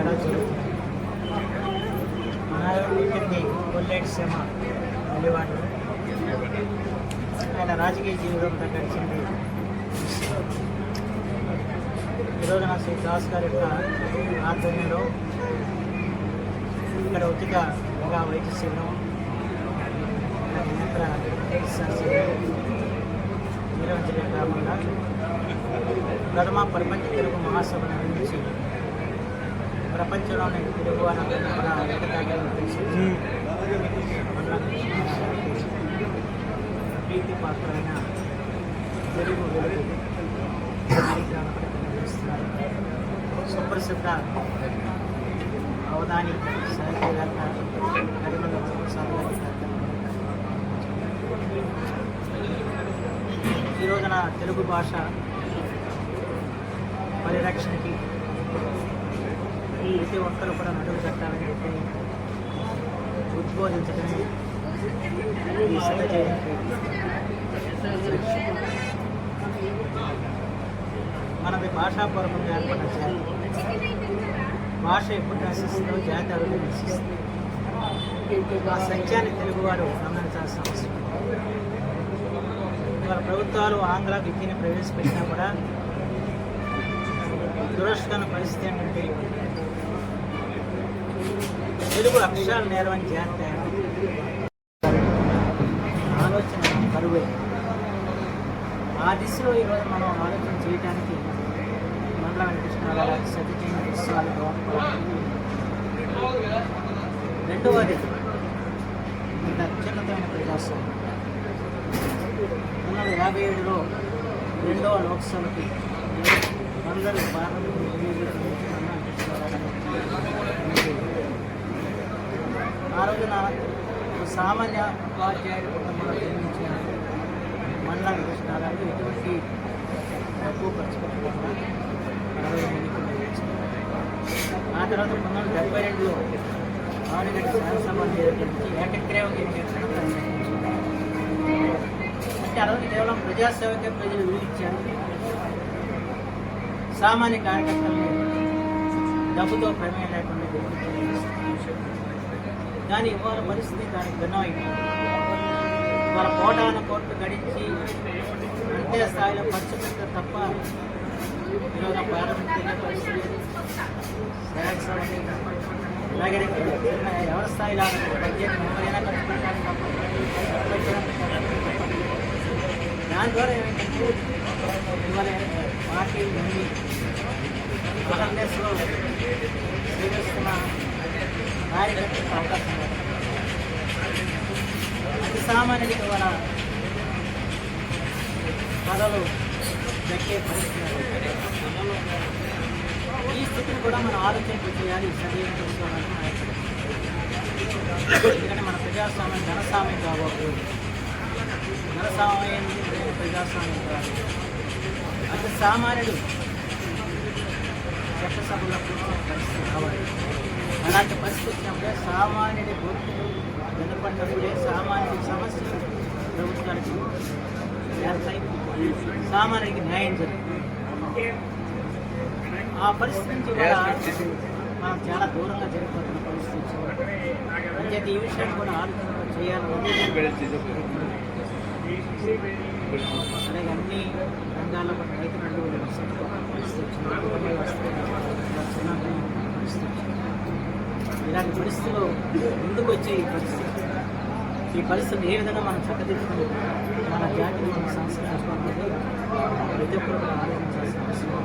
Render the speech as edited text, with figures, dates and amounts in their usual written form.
తేడా జరుగుతుంది. మన కొల్లేటి శ్రమ వెలివాడు ఆయన రాజకీయ జీవితంతో గడిచింది. ఈరోజు నా శ్రీ దాస్ గారి యొక్క ఆధ్వర్యంలో ఇక్కడ ఉచితంగా వైద్య శిబిరం నేత్ర నిర్వహించే కాకుండా ప్రథమ ప్రపంచ తెలుగు మహాసభ నిర్వహించి ప్రపంచంలోని తెలుగు అన్నది మన ఏకతాగ్యాలను తెలిసింది. ప్రీతి పాత్రైన తెలుగు నిర్వహిస్తున్నారు. సుప్రసిద్ధ అవధాని సాహిత్యవేత్త కరిమల ప్రసాద్ గారి ఈ రోజున తెలుగు భాష పరిరక్షణకి ప్రతి ఒక్కరు కూడా నడుము కట్టాలని చెప్పి ఉద్బోధించడమే ఈ శత జయంతి. మనది భాషాపూర్వకంగా ఏర్పడిన జాతి. భాష ఎప్పుడు నశిస్తుందో జాతి అభివృద్ధి నశిస్తుంది. ఆ సత్యాన్ని తెలుగువారు గమనించాల్సిన అవసరం. ఇవాళ ప్రభుత్వాలు ఆంగ్ల విద్యను ప్రవేశపెట్టినా కూడా దురదృష్టకరమైన పరిస్థితి ఏంటంటే తెలుగు అక్షరాలు నేర్వని జాతి ఆలోచన కరువే. ఆ దిశలో ఈరోజు మనం ఆలోచన చేయడానికి మండల వెంకటేశ్వర గారి సత్యజయంతి ఉత్సవాలు దోహదపడాలి. రెండవది ఇంత అత్యున్నతమైన ప్రజాస్వామ్యం 1957లో రెండవ లోక్సభకి మండలి ఆ రోజున సామాన్య ఉపాధ్యాయుల కుటుంబంలో జన్మించిన మండల వెంకటేశ్వర గారు ఎటువంటి తక్కువ ఖర్చు పెట్టకుండా 60 ఎన్నికలు వచ్చింది. ఆ తర్వాత 1972లో ఆరుగంట శాసనసభ నుంచి ఏకగ్రీవం ఎన్నికలను ప్రకటించింది. అంటే ఆ రోజు కేవలం ప్రజాసేవకే ప్రజలు విలువించారు. సామాన్య కార్యకర్తల్ని డబ్బుతో ప్రమేయం లేకుండా గెలిపించారు. కానీ ఇవాళ పరిస్థితి దానికి భిన్నమైంది. ఇవాళ కోటాను కోట్లు గడించి అంతే స్థాయిలో ఖర్చు పెట్టడం తప్ప ఈరోజు పార్లమెంట్ తినే పరిస్థితి అలాగే ఎవరి స్థాయిలో బడ్జెట్ ఎవరైనా ఖర్చు పెట్టడానికి తప్ప దాని ద్వారా ఏమైందంటే ఇవాళ పార్టీ అన్ని ఆంధ్రప్రదేశ్లో స్వీకరిస్తున్న కార్యకర్తలకు అవకాశం అతి సామాన్యుడికి వాళ్ళ పదవులు దక్కే పరిస్థితి. ఈ స్థితిని కూడా మనం ఆలోచన చేయాలి. సజీవం తెలుసుకోవాలని ఎందుకంటే మన ప్రజాస్వామ్యం ఘనస్వామ్యం కాబోదు. ఘనస్వామ్యం ప్రజాస్వామ్యం కాదు. అతి సామాన్యుడు చట్టసభలో కూర్చునే పరిస్థితి కావాలి. అలాంటి పరిస్థితి వచ్చినప్పుడే సామాన్యుడి బొత్తులు వెనుపడినప్పుడే సామాన్యుడి సమస్యలు ప్రభుత్వానికి చేస్తాయి. సామాన్యుడికి న్యాయం జరుగుతుంది. ఆ పరిస్థితి నుంచి కూడా మనం చాలా దూరంగా జరిగిపోతున్న పరిస్థితి వచ్చింది. అంచేత ఈ విషయాన్ని కూడా ఆలోచన చేయాలని అలాగే అన్ని రంగాల్లో కూడా రైతు పరిస్థితి ఇలాంటి పరిస్థితుల్లో ముందుకు వచ్చే ఈ పరిస్థితిని ఏ విధంగా మనం చక్కదిద్దుకుని మన జాతిని మనం సంస్కరించుకోవాలని ప్రతి ఒక్కరు కూడా ఆలోచించాల్సిన అవసరం.